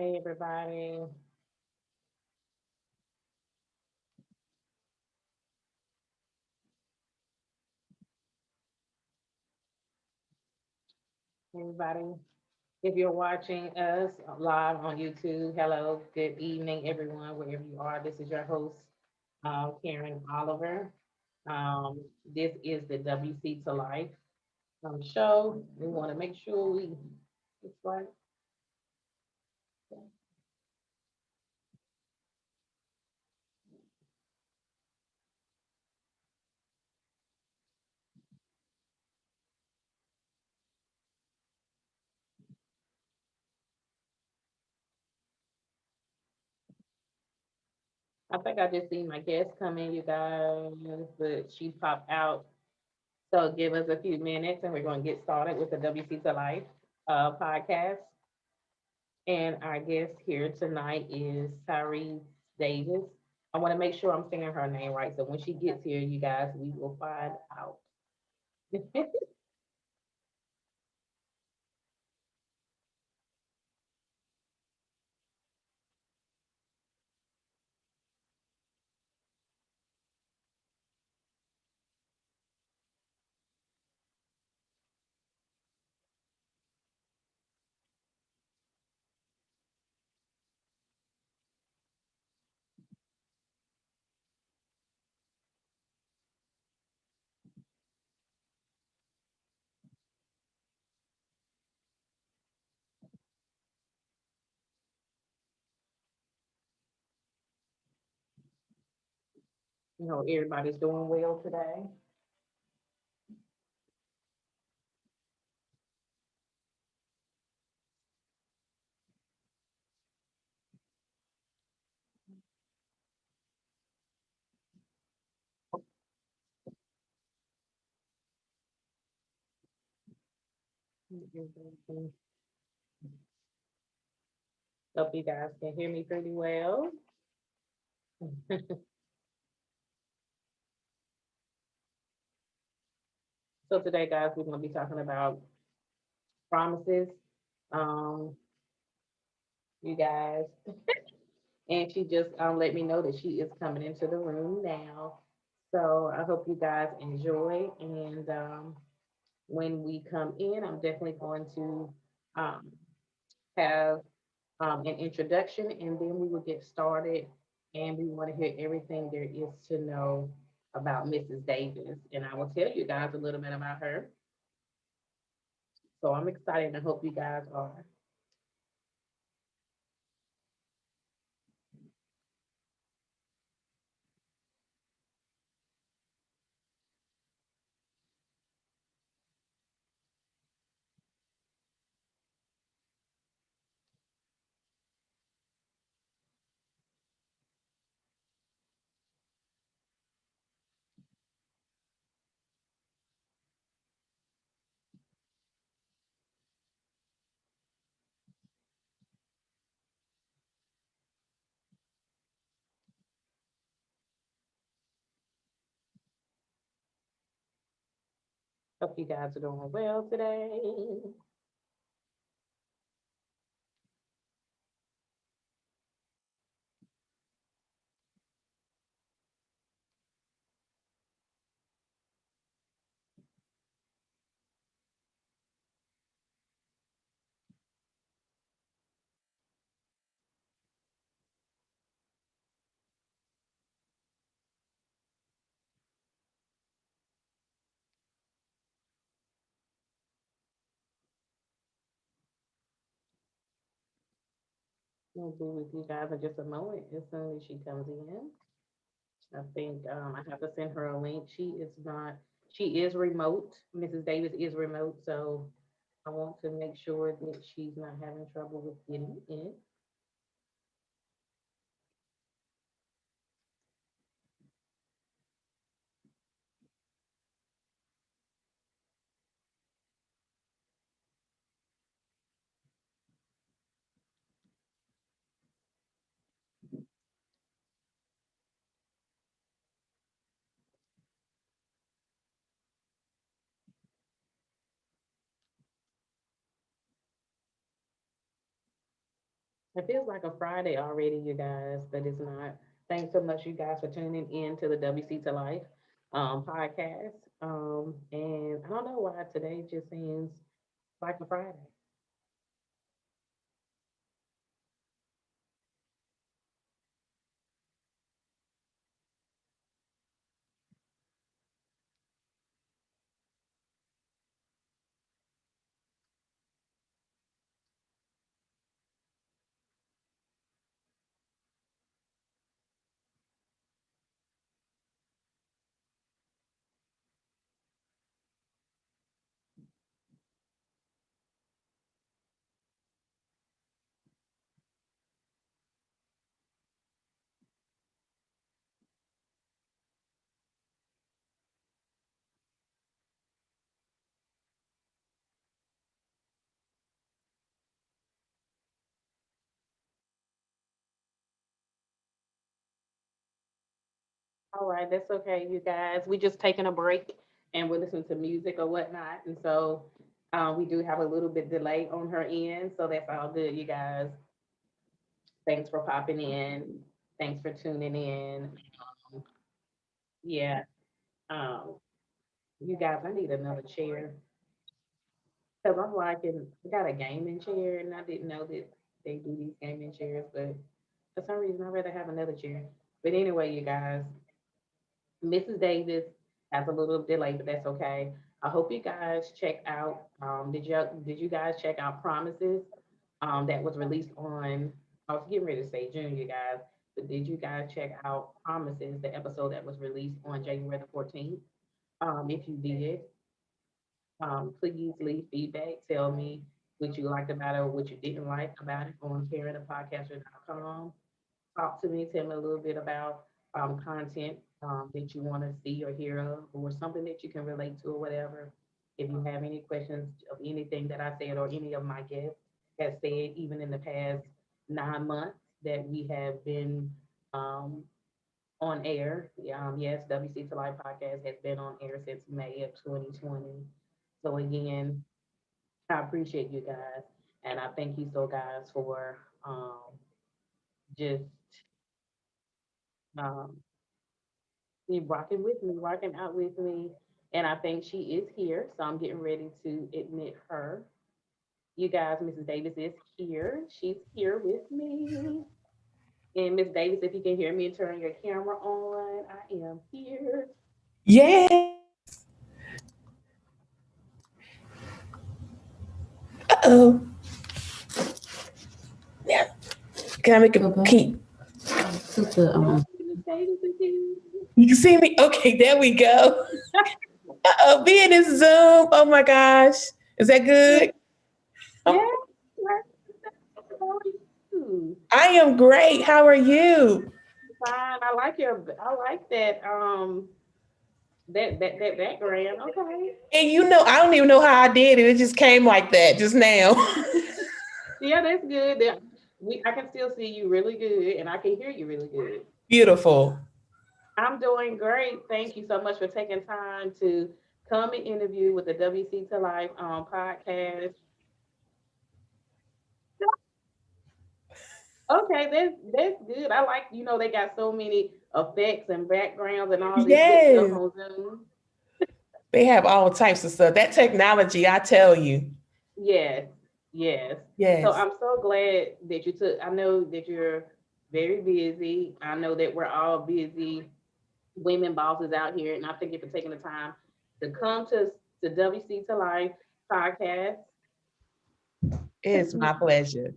Hey everybody. Everybody. If you're watching us live on YouTube, hello, good evening, everyone, wherever you are. This is your host, Karen Oliver. This is the WC to Life show. We want to make sure it's right. I think I just seen my guest come in, you guys, but she popped out. So give us a few minutes and we're going to get started with the WC to Life podcast. And our guest here tonight is Tyrce Davis. I want to make sure I'm saying her name right. So when she gets here, you guys, we will find out. Everybody's doing well today. Hope you guys can hear me pretty well. So today, guys, we're going to be talking about promises. Um, you guys, and she just let me know that she is coming into the room now. So I hope you guys enjoy. And when we come in, I'm definitely going to um, have an introduction, and then we will get started. And we want to hear everything there is to know about Mrs. Davis. And I will tell you guys a little bit about her. So I'm excited and I hope you guys are. Hope you guys are doing well today. We'll be with you guys in just a moment as soon as she comes in. I think I have to send her a link. She is remote. Mrs. Davis is remote, so I want to make sure that she's not having trouble with getting in. It feels like a Friday already, you guys, but it's not. Thanks so much, you guys, for tuning in to the WC to Life podcast. And I don't know why today just seems like a Friday. All right, that's okay, you guys. We just taking a break and we're listening to music or whatnot. And so we do have a little bit delay on her end. So that's all good, you guys. Thanks for popping in. Thanks for tuning in. Um, yeah. Um, you guys, I need another chair. Because I'm liking, I got a gaming chair and I didn't know that they do these gaming chairs, but for some reason I'd rather have another chair. But anyway, you guys, Mrs. Davis has a little delay, but that's okay. I hope you guys check out. Did you guys check out Promises? That was released on. I was getting ready to say June, you guys, but did you guys check out Promises, the episode that was released on January the 14th? If you did, please leave feedback. Tell me what you liked about it or what you didn't like about it on carrythepodcaster.com. Talk to me, tell me a little bit about content that you want to see or hear of, or something that you can relate to, or whatever. If you have any questions of anything that I said or any of my guests has said, even in the past 9 months that we have been um, on air. Yes, WC to Life podcast has been on air since May of 2020. So again, I appreciate you guys, and I thank you so guys for just um, be rocking with me, rocking out with me. And I think she is here, so I'm getting ready to admit her. You guys, Mrs. Davis is here. She's here with me. And Miss Davis, if you can hear me and turn your camera on, I am here. Yes. Uh-oh. Yeah. Can I make a key? Yes, Miss Davis is here. You can see me? Okay, there we go. Uh-oh, be in this Zoom. Oh my gosh. Is that Yeah, good? yeah. Um, Right. How are you? I am great. How are you? Fine. I like that background. Okay. And you know, I don't even know how I did it. It just came like that just now. Yeah, that's good. I can still see you really good and I can hear you really good. Beautiful. I'm doing great. Thank you so much for taking time to come and interview with the WC to Life podcast. Okay, that's good. I like, they got so many effects and backgrounds and all this good stuff Yes. on Zoom. They have all types of stuff. That technology, I tell you. Yes, yes. So Yes. I'm so glad that you took. I know that you're very busy. I know that we're all busy women bosses out here, and I thank you for taking the time to come to the WC to Life podcast. It's my pleasure.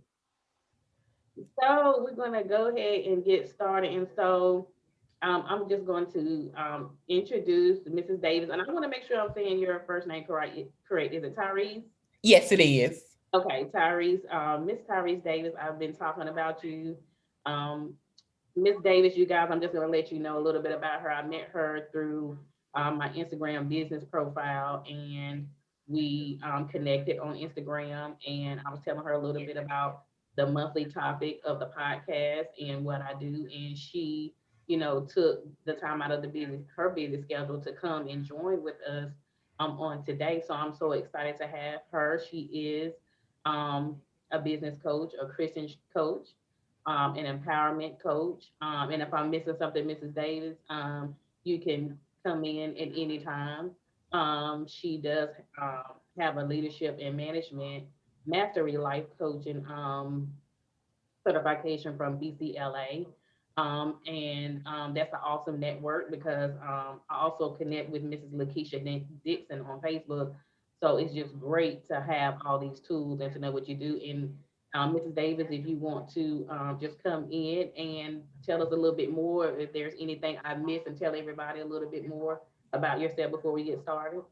So we're gonna go ahead and get started. And so I'm just going to introduce Mrs. Davis, and I want to make sure I'm saying your first name correct. Correct? Is it Tyrese? Yes, it is. Okay, Tyrese. Miss Tyrese Davis. I've been talking about you. Um, Miss Davis, you guys, I'm just going to let you know a little bit about her. I met her through my Instagram business profile, and we connected on Instagram. And I was telling her a little bit about the monthly topic of the podcast and what I do. And she, took the time out of her busy schedule to come and join with us on today. So I'm so excited to have her. She is um, a business coach, a Christian coach, an empowerment coach. And if I'm missing something, Mrs. Davis, you can come in at any time. She does have a leadership and management mastery life coaching certification from BCLA. And that's an awesome network because I also connect with Mrs. Lakeisha Dixon on Facebook. So it's just great to have all these tools and to know what you do. And Mrs. Davis, if you want to just come in and tell us a little bit more, if there's anything I missed, and tell everybody a little bit more about yourself before we get started.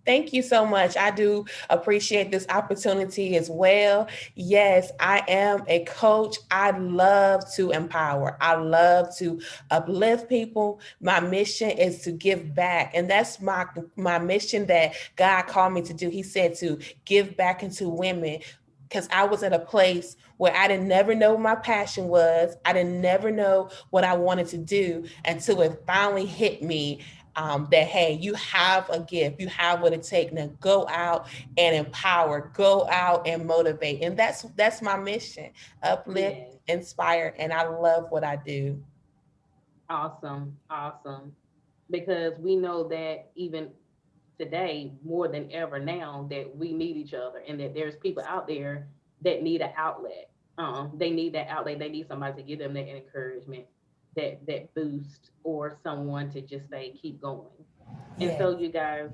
Thank you so much. I do appreciate this opportunity as well. Yes, I am a coach. I love to empower. I love to uplift people. My mission is to give back. And that's my mission that God called me to do. He said to give back into women because I was at a place where I didn't never know what my passion was. I didn't never know what I wanted to do until it finally hit me that hey, you have a gift, you have what it takes. Now go out and empower, go out and motivate, and that's my mission: uplift, Yes. inspire, and I love what I do. Awesome. Awesome. Because we know that even today more than ever now that we need each other and that there's people out there that need an outlet. They need that outlet. They need somebody to give them that encouragement, that boost, or someone to just say keep going. And Yes. so, you guys,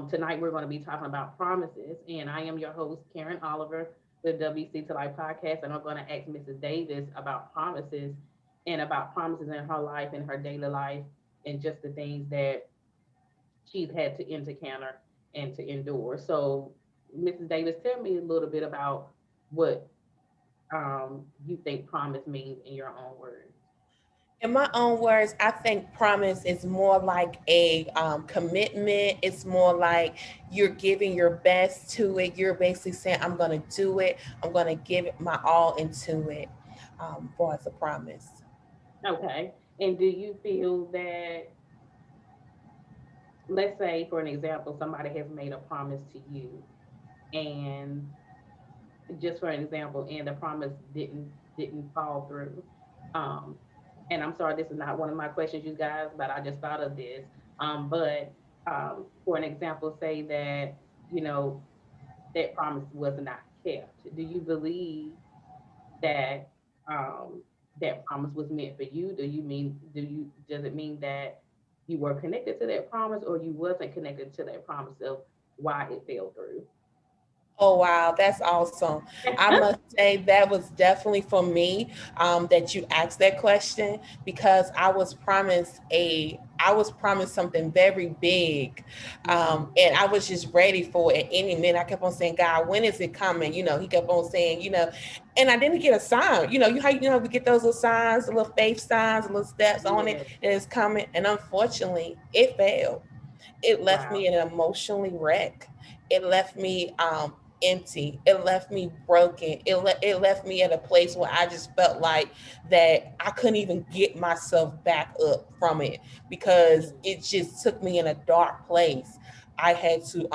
tonight we're going to be talking about promises, and I am your host Karen Oliver with WC to Life podcast, and I'm going to ask Mrs. Davis about promises and about promises in her life and her daily life and just the things that she's had to encounter and to endure. So, Mrs. Davis, tell me a little bit about what you think promise means in your own words. In my own words, I think promise is more like a commitment. It's more like you're giving your best to it. You're basically saying, I'm going to do it. I'm going to give it my all into it for as a promise. Okay. And do you feel that, let's say, for an example, somebody has made a promise to you, and just for an example, and the promise didn't fall through. Um, and I'm sorry, this is not one of my questions, you guys, but I just thought of this. But for an example, say that you know that promise was not kept. Do you believe that that promise was meant for you? Does it mean that you were connected to that promise, or you wasn't connected to that promise of why it fell through? Oh wow, that's awesome. I must say that was definitely for me that you asked that question because I was promised something very big, Mm, and I was just ready for it at any minute. I kept on saying, God, when is it coming? He kept on saying, and I didn't get a sign. We get those little signs, the little faith signs, the little steps on it, yes. and it's coming. And unfortunately, it failed. It left Wow. me an emotionally wreck. It left me empty. It left me broken. It left me at a place where I just felt like that I couldn't even get myself back up from it because Mm, it just took me in a dark place. I had to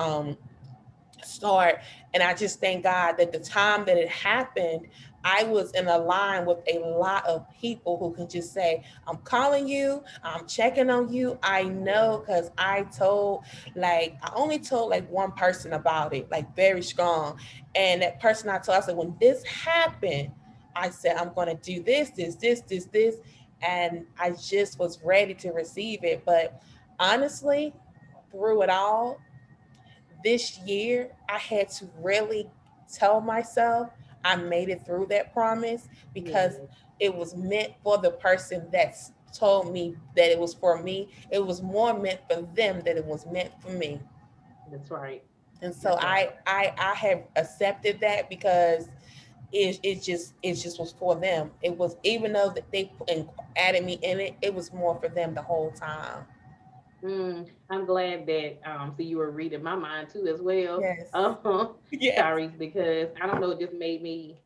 start. And I just thank God that the time that it happened, I was in a line with a lot of people who can just say, I'm calling you, I'm checking on you. I know because I only told like one person about it, like very strong. And that person I told, I said, when this happened, I said, I'm going to do this. And I just was ready to receive it. But honestly, through it all, this year I had to really tell myself I made it through that promise because yes, it was meant for the person that's told me that it was for me. It was more meant for them than it was meant for me. that's right. And so That's right. I have accepted that because it just was for them. It was, even though that they added me in it, it was more for them the whole time. I'm glad that so you were reading my mind too as well, Yes. Yes. Tyrese, because I don't know, it just made me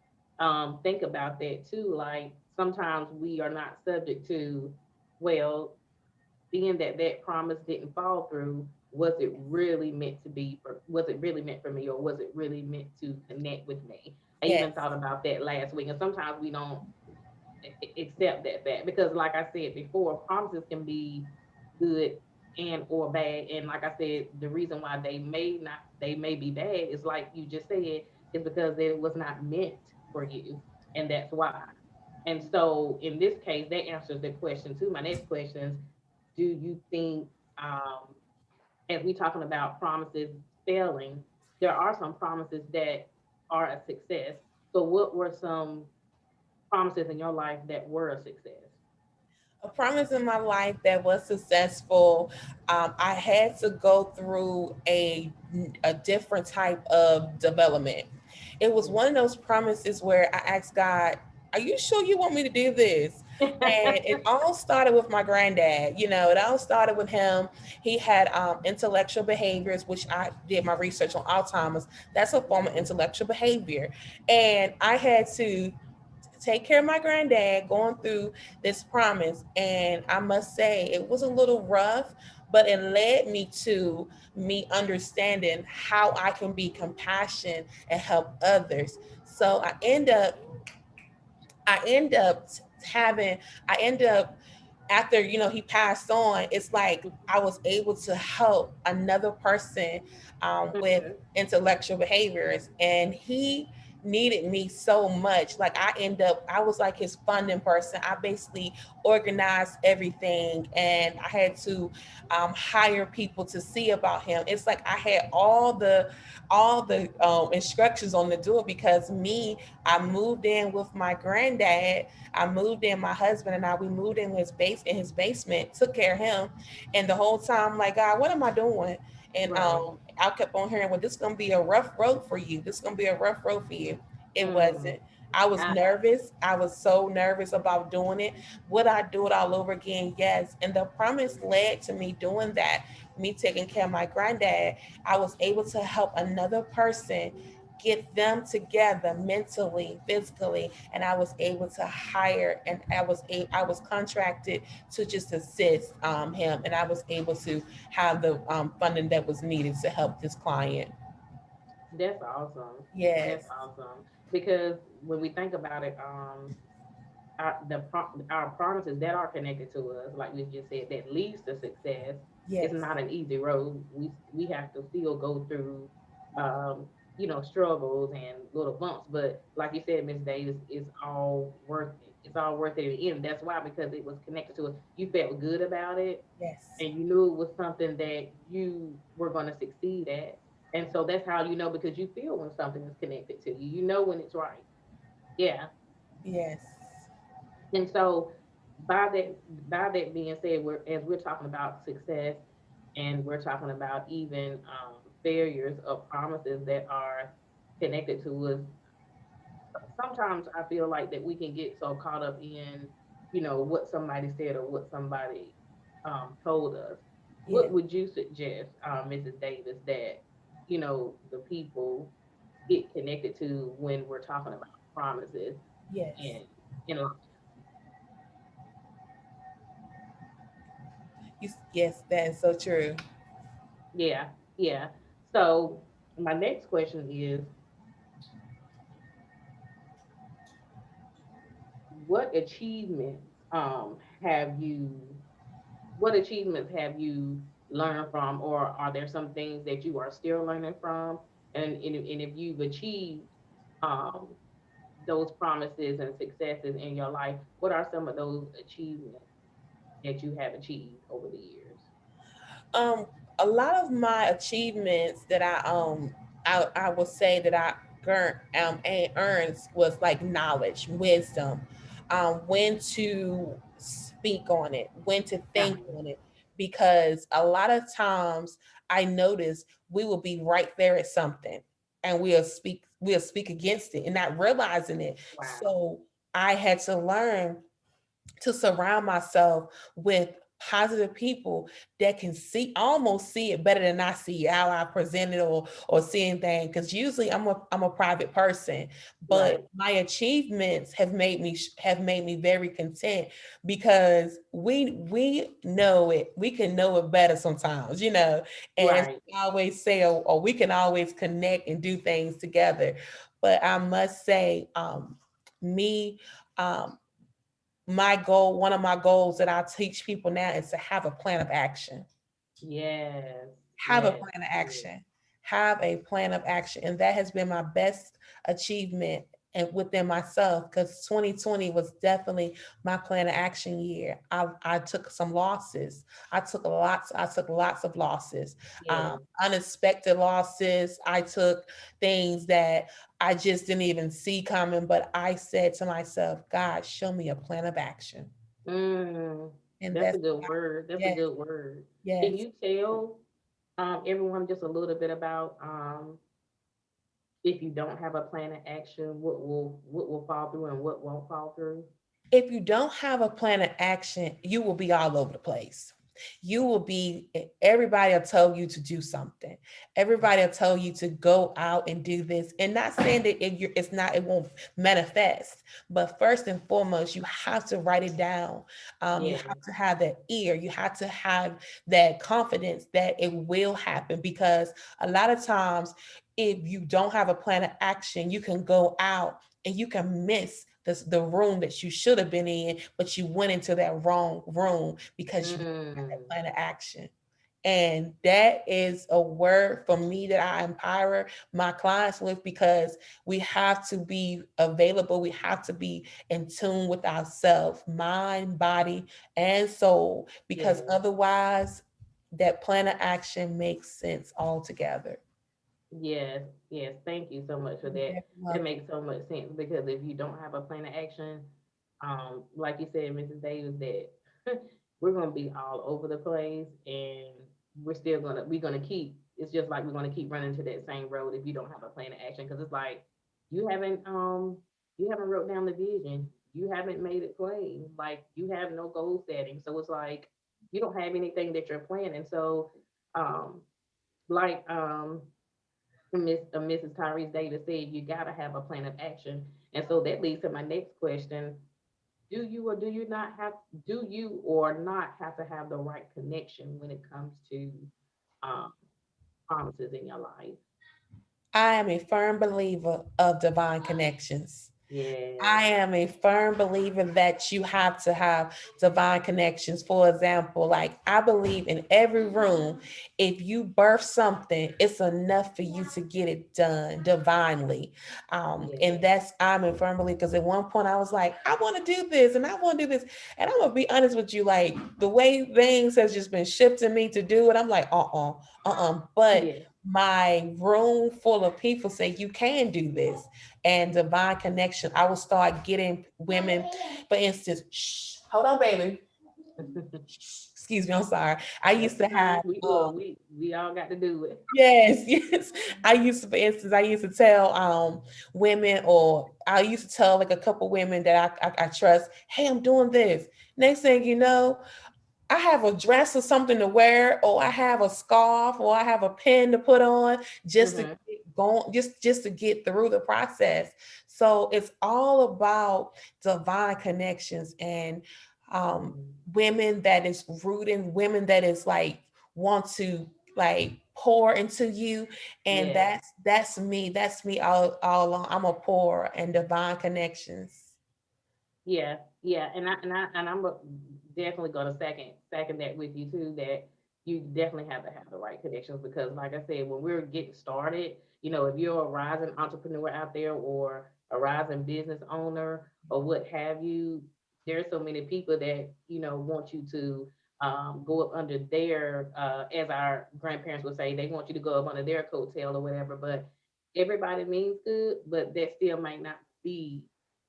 think about that too. Like sometimes we are not subject to, well, being that that promise didn't fall through, was it really meant to be for, was it really meant for me, or was it really meant to connect with me? I even Yes. thought about that last week, and sometimes we don't accept that fact because, like I said before, promises can be good and or bad. And like I said, the reason why they may be bad is like you just said, is because it was not meant for you, and that's why. And so in this case, that answers the question too. My next question is, do you think, um, as we talking about promises failing, there are some promises that are a success. So what were some promises in your life that were a success? A promise in my life that was successful. I had to go through a different type of development. It was one of those promises where I asked God, "Are you sure you want me to do this?" And it all started with my granddad. It all started with him. He had intellectual behaviors, which I did my research on Alzheimer's. That's a form of intellectual behavior. And I had to take care of my granddad going through this promise. And I must say, it was a little rough, but it led me to me understanding how I can be compassionate and help others. So I end up having, I end up after he passed on, it's like I was able to help another person with Okay. intellectual behaviors, and he needed me so much. Like I was like his funding person. I basically organized everything, and I had to hire people to see about him. It's like I had all the instructions on the door because I moved in with my granddad. I moved in, my husband and I, we moved in his basement, took care of him. And the whole time, like, God, what am I doing? And Right. I kept on hearing, well, this is gonna be a rough road for you. This is gonna be a rough road for you. It Mm. wasn't. I was I, nervous. I was so nervous about doing it. Would I do it all over again? Yes. And the promise led to me doing that, me taking care of my granddad. I was able to help another person get them together mentally, physically, and I was able to hire, and I was contracted to just assist him, and I was able to have the funding that was needed to help this client. that's awesome. That's Yes, awesome. Because when we think about it, our promises that are connected to us, like we just said, that leads to success, it's yes, not an easy road. We have to still go through, um, struggles and little bumps. But like you said, Miss Davis, it's all worth it. It's all worth it in the end. That's why, because it was connected to us. You felt good about it, yes, and you knew it was something that you were going to succeed at. And so that's how you know, because you feel when something is connected to you. You know when it's right. Yeah. yes, And so by that being said, we're talking about success, and we're talking about even failures of promises that are connected to us. Sometimes I feel like that we can get so caught up in, what somebody said or what somebody told us. What yes, would you suggest, Mrs. Davis, that the people get connected to when we're talking about promises yes. in in life? Yes, that is so true. Yeah, yeah. So my next question is, what achievements have you what achievements have you learned from, or are there some things that you are still learning from? And if you've achieved um those promises and successes in your life, what are some of those achievements that you have achieved over the years? Um, a lot of my achievements that I would say that I earned was like knowledge, wisdom, when to speak on it, when to Yeah, think on it, because a lot of times I notice we will be right there at something, and we'll speak against it and not realizing it. wow. So I had to learn to surround myself with positive people that can almost see it better than I see how I present it, or see anything. Because usually I'm a private person, Right, but my achievements have made me very content, because we know it. We can know it better sometimes. And right. I always say, or we can always connect and do things together. But I must say, me, um, my goal, one of my goals that I teach people now is to have a plan of action. Yes, Have a yes, plan of yes. action. Have a plan of action. And that has been my best achievement and within myself, because 2020 was definitely my plan of action year. I took some losses. I took lots of losses. Yes. Unexpected losses. I took things that I just didn't even see coming, but I said to myself, God, show me a plan of action. Mm, And that's that's a good word. That's a yes, good word. Can yes. you tell everyone just a little bit about if you don't have a plan of action, what will fall through and what won't fall through? If you don't have a plan of action, you will be all over the place. You will be, everybody will tell you to do something. Everybody will tell you to go out and do this. And not saying that it's not, it won't manifest. But first and foremost, you have to write it down. You Yes. have to have that ear. You have to have that confidence that it will happen. Because a lot of times, if you don't have a plan of action, you can go out and you can miss the room that you should have been in, but you went into that wrong room because you didn't have that Mm, plan of action. And that is a word for me that I empower my clients with, because we have to be available. We have to be in tune with ourselves, mind, body, and soul, because yes. otherwise, that plan of action makes sense altogether. Yes, yes. Thank you so much for You're that. very That welcome. makes so much sense because if you don't have a plan of action, like you said, Mrs. Davis, that we're gonna be all over the place and we're gonna keep it's just like we're gonna keep running to that same road if you don't have a plan of action. Because it's like you haven't you haven't wrote down the vision, you haven't made it plain, like you have no goal setting. So it's like you don't have anything that you're planning. So um like Mrs. Tyrese Davis said, you gotta have a plan of action. And so that leads to my next question. Do you or not have to have the right connection when it comes to um promises in your life? I am a firm believer of divine connections. I Yes. am a firm believer that you have to have divine connections. For example, like I believe in every room, if you birth something, it's enough for you to get it done divinely. And Yes. that's, I'm a firm believer, because at one point I was like, I want to do this and I want to do this. And I'm gonna be honest with you, like the way things has just been shifting me to do it, I'm like, But Yes. my room full of people say you can do this, and divine connection. I will start getting women, for instance, shh, hold on, baby. Excuse me, I'm sorry. I That's used to fine. have, We look, we all got to do it. yes, yes. I used to, for instance, I used to tell women, or I used to tell like a couple women that I trust, hey, I'm doing this. Next thing you know, I have a dress or something to wear, or I have a scarf, or I have a pin to put on just to Hmm. get going, just to get through the process. So it's all about divine connections and um, women that is rooting, women that is like want to like pour into you, and Yes. that's me. That's me all along. I'm a pour and divine connections. Yeah, yeah, and I'm definitely gonna second that with you too. That you definitely have to have the right connections because, like I said, when we're getting started, if you're a rising entrepreneur out there or a rising business owner or what have you, there's so many people that want you to go up under their, as our grandparents would say, they want you to go up under their coattail or whatever. But everybody means good, but that still might not be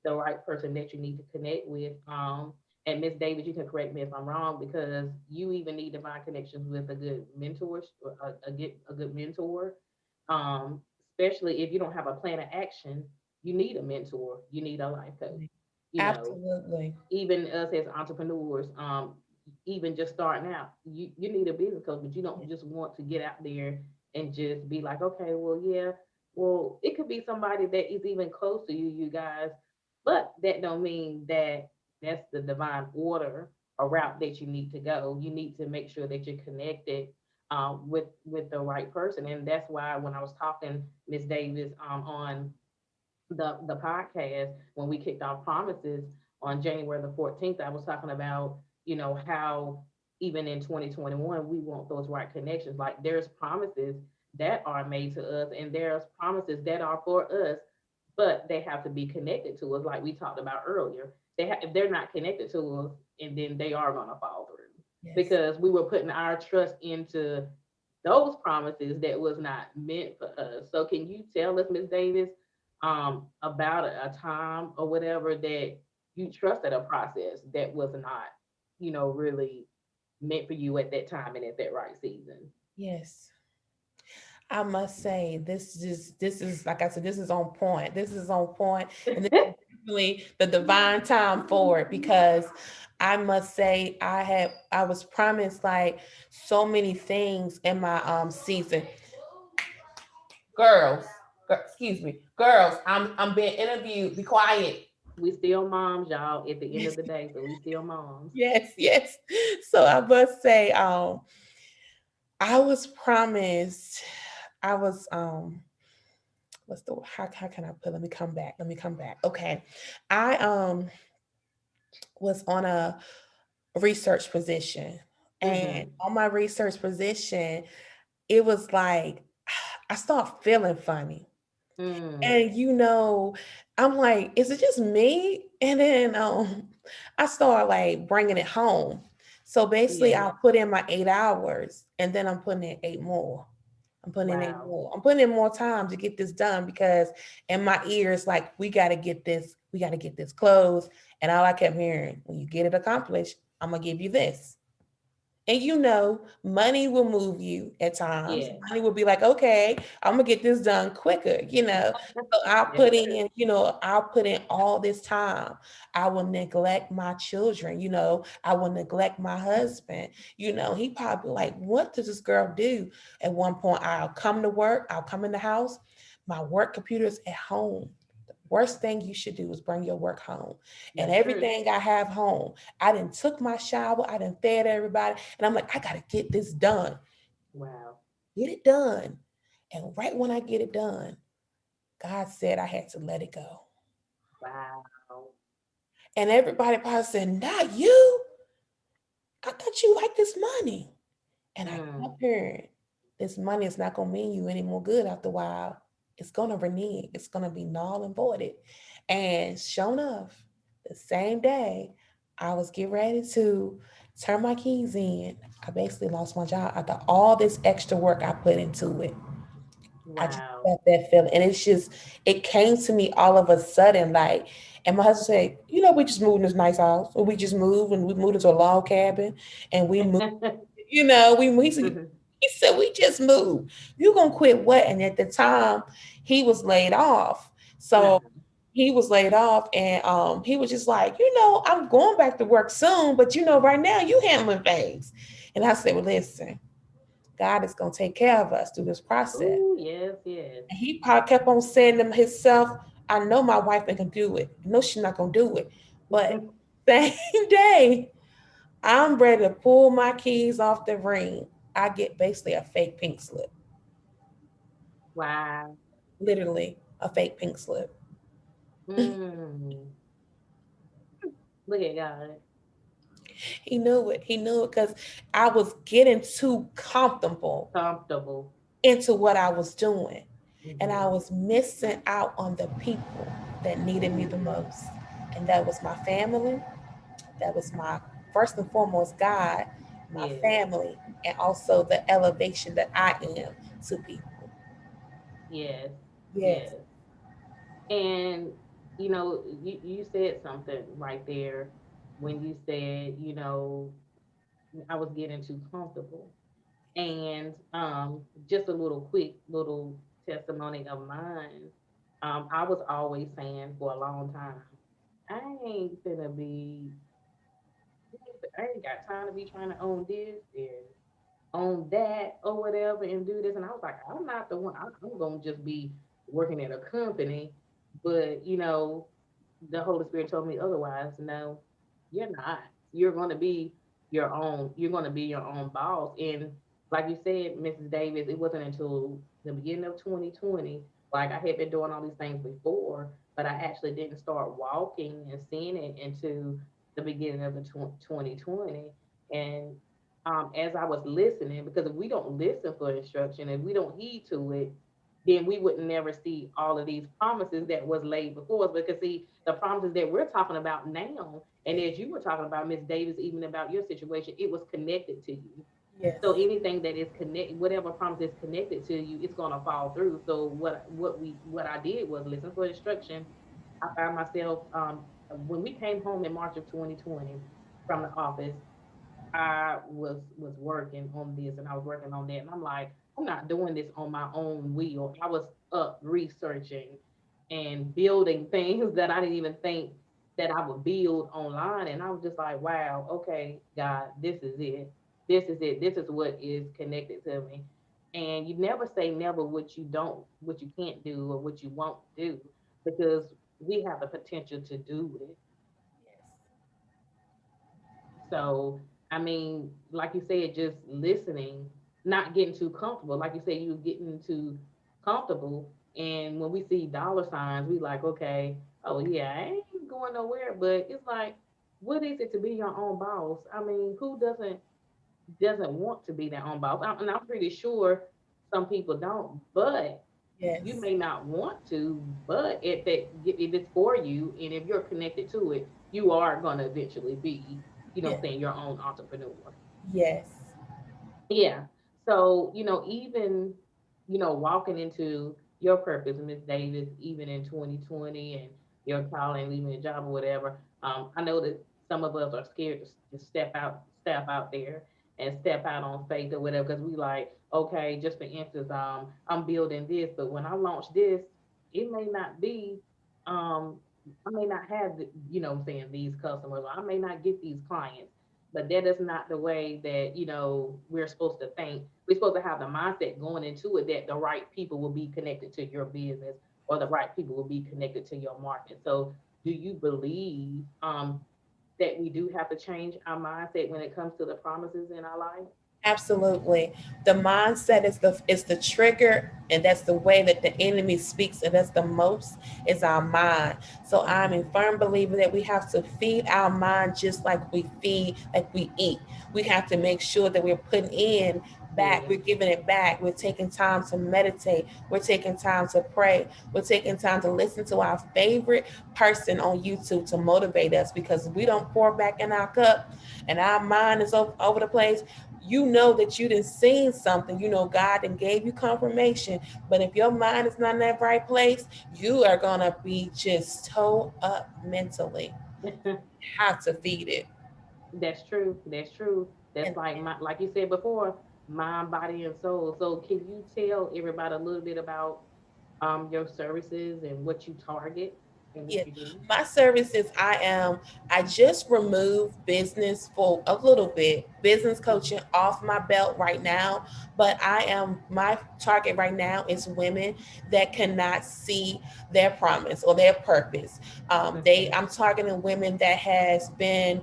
the right person that you need to connect with. And Miss Davis, you can correct me if I'm wrong because you even need divine connections with a good mentor, a good mentor. Um, Especially if you don't have a plan of action, you need a mentor. You need a life coach. You know, Absolutely. even us as entrepreneurs, even just starting out, you need a business coach, but you don't just want to get out there and just be like, okay, well, yeah, well, it could be somebody that is even close to you, you guys, but that don't mean that that's the divine order or route that you need to go. You need to make sure that you're connected with the right person, and that's why when I was talking, Miss Davis, on the podcast when we kicked off promises on January the 14th, I was talking about, how even in 2021 we want those right connections. Like there's promises that are made to us and there's promises that are for us, but they have to be connected to us, like we talked about earlier. If they're not connected to us, and then they are going to fall through Yes. because we were putting our trust into those promises that was not meant for us. So can you tell us, Miss Davis, about a time or whatever that you trusted a process that was not, really meant for you at that time and at that right season? Yes. I must say, this is like I said, this is on point. This is on point, and this is definitely the divine time for it because I must say I was promised like so many things in my season. Girls, excuse me, girls, I'm being interviewed. Be quiet. We still moms, y'all, at the end of the day. So we still moms. Yes, yes. So I must say, I was promised. I was what's the how can I put, let me come back. Let me come back. Okay. I was on a research position. And Mm-hmm. on my research position, it was like I started feeling funny. Mm, And I'm like, is it just me? And then I started like bringing it home. So basically, yes. I put in my 8 hours, and then I'm putting in eight more. I'm putting in eight Wow. more. I'm putting in more time to get this done because in my ears, like, we got to get this closed. And all I kept hearing, when you get it accomplished, I'm gonna give you this. And money will move you at times. Yeah. Money will be like, okay, I'm gonna get this done quicker. So That's true. I'll put in all this time. I will neglect my children. I will neglect my husband. He probably like, what does this girl do? At one point, I'll come to work, I'll come in the house, my work computer's at home. Worst thing you should do is bring your work home. And That's true. everything I have home, I didn't took my shower, I didn't fed everybody, and I'm like, I gotta get this done. Wow. Get it done. And right when I get it done, God said I had to let it go. Wow. And everybody probably said, not you. I thought you like this money. And I Mm, kept hearing, this money is not gonna mean you any more good after a while. It's gonna renege. It's gonna be null and voided. And sure enough, the same day I was getting ready to turn my keys in, I basically lost my job after all this extra work I put into it. I just wow. felt that feeling. And it came to me all of a sudden, like, and my husband said, we just moved in this nice house. Or we just moved and we moved into a log cabin and we moved, he said, we just moved. You gonna quit what? And at the time, he was laid off. So Uh-huh. he was laid off and he was just like, I'm going back to work soon, but right now you handling things. And I said, well, listen, God is gonna take care of us through this process. Oh, yes, yes. And he probably kept on saying to himself, I know my wife ain't gonna do it. I know she's not gonna do it. But same day, I'm ready to pull my keys off the ring. I get basically a fake pink slip. Wow. Literally a fake pink slip. Mm. Look at God. He knew it. He knew it because I was getting too comfortable Comfortable. into what I was doing. And I Hmm. was missing out on the people that needed me the most. And that was my family. That was my first and foremost God, my Yes, family, and also the elevation that I am to people. yes, Yes. yes. And you said something right there when you said, I was getting too comfortable. And just a little quick little testimony of mine. I was always saying for a long time, I ain't gonna be, I ain't got time to be trying to own this and own that or whatever and do this. And I was like, I'm not the one. I'm gonna just be working at a company. But the Holy Spirit told me otherwise. No, you're not. You're gonna be your own. You're gonna be your own boss. And like you said, Mrs. Davis, it wasn't until the beginning of 2020 Like I had been doing all these things before, but I actually didn't start walking and seeing it into the beginning of the 2020. And as I was listening, because if we don't listen for instruction, if we don't heed to it, then we would never see all of these promises that was laid before us. Because see, the promises that we're talking about now, and as you were talking about, Miss Davis, even about your situation, it was connected to you. Yes. So anything that is connected, whatever promise is connected to you, it's gonna fall through. So what I did was listen for instruction. I found myself when we came home in March of 2020 from the office, I was working on this and I was working on that, and I'm like, I'm not doing this on my own will. I was up researching and building things that I didn't even think that I would build online, and I was just like, wow, okay, God, this is it. This is it. This is what is connected to me. And you never say never what you can't do or what you won't do, because we have the potential to do it. So, I mean, like you said, just listening, not getting too comfortable. Like you said, you getting too comfortable. And when we see dollar signs, we like, okay, oh yeah, I ain't going nowhere. But it's like, what is it to be your own boss? I mean, who doesn't want to be their own boss? And I'm pretty sure some people don't, but you Yes. may not want to, but if it's for you and if you're connected to it, you are gonna eventually be, Yes. saying your own entrepreneur. Yes. Yeah. So, even, walking into your purpose, Miss Davis, even in 2020 and your calling, leaving your job or whatever, I know that some of us are scared to step out there and step out on faith or whatever, because we like, okay, just for instance, I'm building this, but when I launch this, it may not be, um, I may not have, what I'm saying, these customers, or I may not get these clients, but that is not the way that we're supposed to think. We're supposed to have the mindset going into it that the right people will be connected to your business, or the right people will be connected to your market. So do you believe that we do have to change our mindset when it comes to the promises in our life? Absolutely. The mindset is the trigger, and that's the way that the enemy speaks and that's the most is our mind. So I'm a Mm-hmm. firm believer that we have to feed our mind just like we eat. We have to make sure that we're putting in back, Yeah. we're giving it back. We're taking time to meditate. We're taking time to pray. We're taking time to listen to our favorite person on YouTube to motivate us, because we don't pour back in our cup and our mind is over the place. You know that you didn't seen something, God and gave you confirmation, but if your mind is not in that right place, you are gonna be just toe up mentally. Have to feed it. That's true. That's true. That's And like you said before, mind, body, and soul. So can you tell everybody a little bit about your services and what you target and what yeah, you do? my services, I just removed business for a little bit, business coaching Mhm. off my belt right now. But my target right now is women that cannot see their promise or their purpose. Okay. I'm targeting women that has been,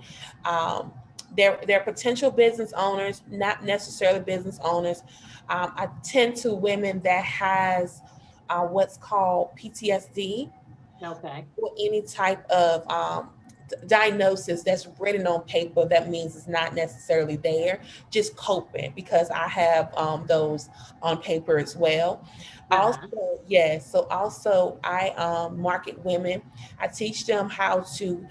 they're potential business owners, not necessarily business owners. I tend to women that has what's called PTSD, Okay. or any type of diagnosis that's written on paper that means it's not necessarily there, just coping, because I have those on paper as well. Also, Uh-huh. yes, so also I market women. I teach them how to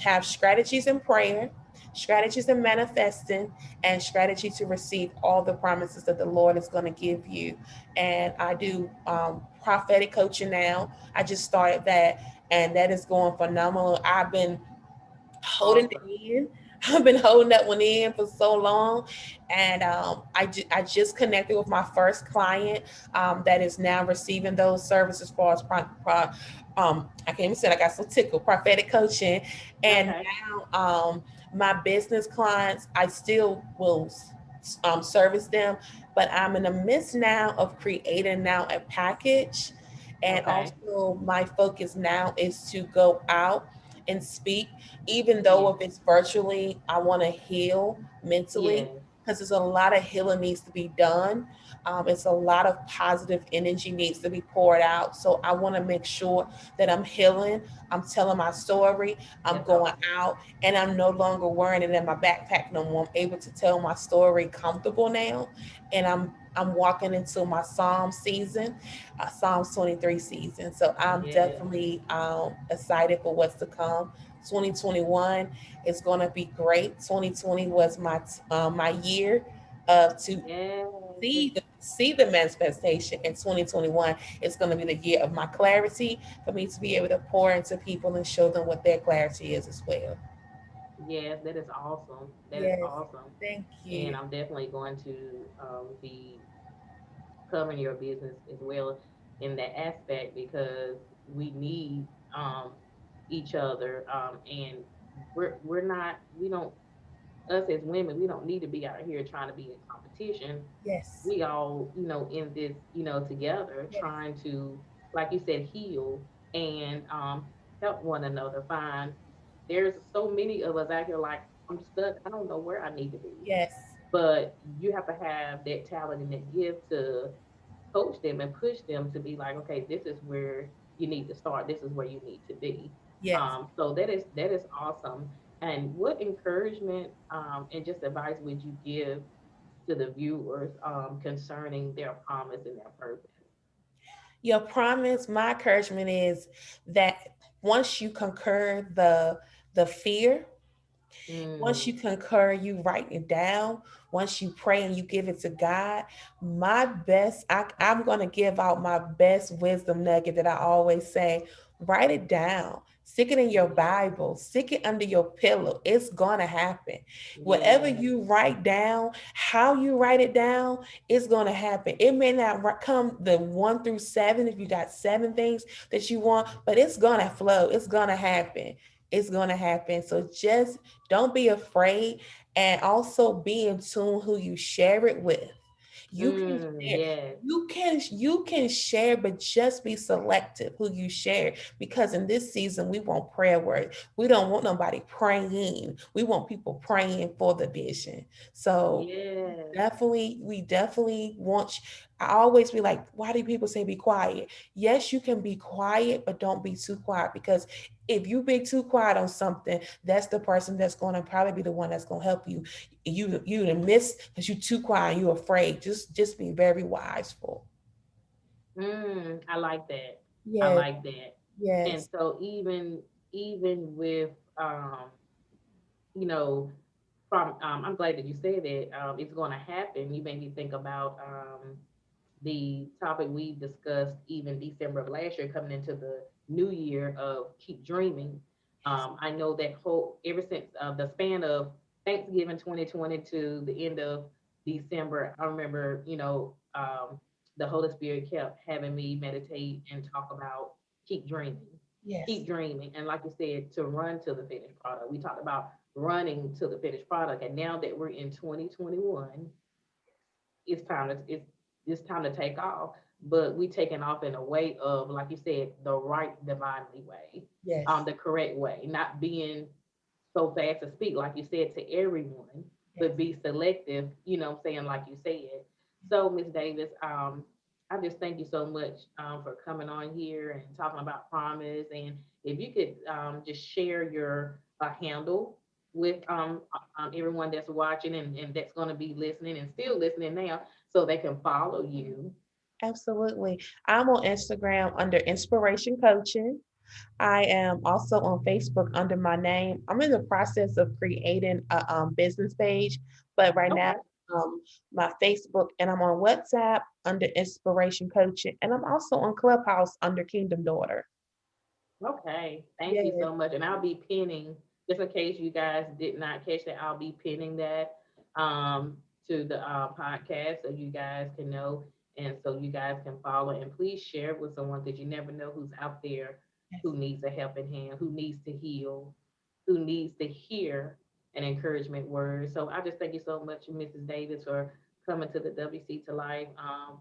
have strategies in prayer, strategies in manifesting, and strategy to receive all the promises that the Lord is going to give you. And I do prophetic coaching now. I just started that, and that is going phenomenal. I've been holding it Awesome. in. I've been holding that one in for so long, and I just connected with my first client that is now receiving those services for us. I can't even say it, I got so tickled. Prophetic coaching, and Okay. now my business clients, I still will service them, but I'm in the midst now of creating now a package, and Okay. also my focus now is to go out and speak, even though Yeah. if it's virtually, I want to heal Yeah. mentally. because there's a lot of healing needs to be done. It's a lot of positive energy needs to be poured out. So I want to make sure that I'm healing. I'm telling my story. I'm That's going awesome. out, and I'm no longer wearing it in my backpack no more. I'm able to tell my story comfortable now, and I'm walking into my Psalm season, Psalms 23 season. So I'm Yeah. definitely excited for what's to come. 2021 is going to be great. 2020 was my year to Yes. see the manifestation. In 2021 it's going to be the year of my clarity, for me to be able to pour into people and show them what their clarity is as well. Yes, that is awesome. That is Yes, awesome. thank And you. I'm definitely going to be covering your business as well in that aspect because we need each other. And we're not we don't us as women, we don't need to be out here trying to be in competition. Yes, We all, in this, together, yes, trying to, like you said, heal and help one another find. There's so many of us out here like, I'm stuck. I don't know where I need to be. yes, But you have to have that talent and that gift to coach them and push them to be like, okay, this is where you need to start. This is where you need to be. yes. So that is awesome. And what encouragement and just advice would you give to the viewers concerning their promise and their purpose? Your promise, my encouragement is that once you conquer the fear, once you Mm, concur, you write it down. Once you pray and you give it to God, my best, I'm going to give out my best wisdom nugget that I always say: write it down, stick it in your yeah, Bible, stick it under your pillow. It's going to happen. Whatever yeah. you write down, how you write it down, it's going to happen. It may not come the 1 through 7 if you got 7 things that you want, but it's going to flow. It's going to happen. It's going to happen. So just don't be afraid, and also be in tune who you share it with. You can share. Yes. You can share, but just be selective who you share. Because in this season, we want prayer words. We don't want nobody praying. We want people praying for the vision. So Yes. we definitely want. I always be like, why do people say be quiet? Yes, you can be quiet, but don't be too quiet, because if you be too quiet on something, that's the person that's going to probably be the one that's going to help you. You miss because you too quiet, you afraid. Just be very wiseful. I like that. I Yes, like that. And yes, so even with um, you know, from I'm glad that you said that it's going to happen. You made me think about the topic we discussed even December of last year, coming into the new year of keep dreaming. I know that whole ever since the span of Thanksgiving 2020 to the end of December, I remember, the Holy Spirit kept having me meditate and talk about keep dreaming, yes, keep dreaming. And like you said, to run to the finished product. We talked about running to the finished product. And now that we're in 2021, it's time to take off, but we taking off in a way of, like you said, the right divinely way, yes, the correct way, not being so fast to speak, like you said, to everyone, yes. but be selective, I'm saying, like you said. So, Miss Davis, I just thank you so much for coming on here and talking about promise. And if you could just share your handle with everyone that's watching and that's going to be listening and still listening now, so they can follow you. Absolutely. I'm on Instagram under Inspiration Coaching. I am also on Facebook under my name. I'm in the process of creating a business page, but right now, Okay. um, my Facebook, and I'm on WhatsApp under Inspiration Coaching, and I'm also on Clubhouse under Kingdom Daughter. Okay, thank you Yes, so much. And I'll be pinning, just in case you guys did not catch that, I'll be pinning that um to the podcast so you guys can know and so you guys can follow. And please share it with someone because you never know who's out there yes, who needs a helping hand, who needs to heal, who needs to hear an encouragement word. So I just thank you so much, Mrs. Davis, for coming to the WC to Life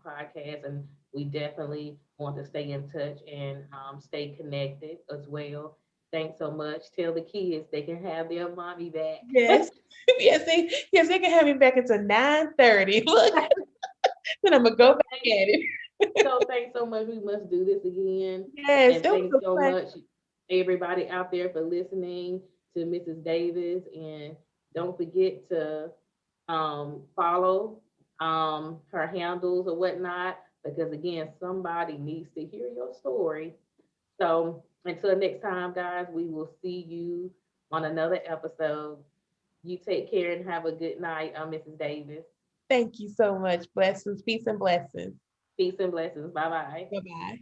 podcast. And we definitely want to stay in touch and stay connected as well. Thanks so much. Tell the kids they can have their mommy back. Yes. Yes, they can have me back until 9:30. Look, then I'm gonna go So back thanks, at it. so thanks so much. We must do this again. Yes, And it was thanks a so pleasure. much, everybody out there, for listening to Mrs. Davis. And don't forget to follow her handles or whatnot, because again, somebody needs to hear your story. So until next time, guys, we will see you on another episode. You take care and have a good night, Mrs. Davis. Thank you so much. Blessings, peace, and blessings. Peace and blessings. Bye bye. Bye bye.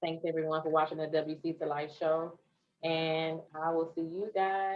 Thanks everyone for watching the WC to Life show. And I will see you guys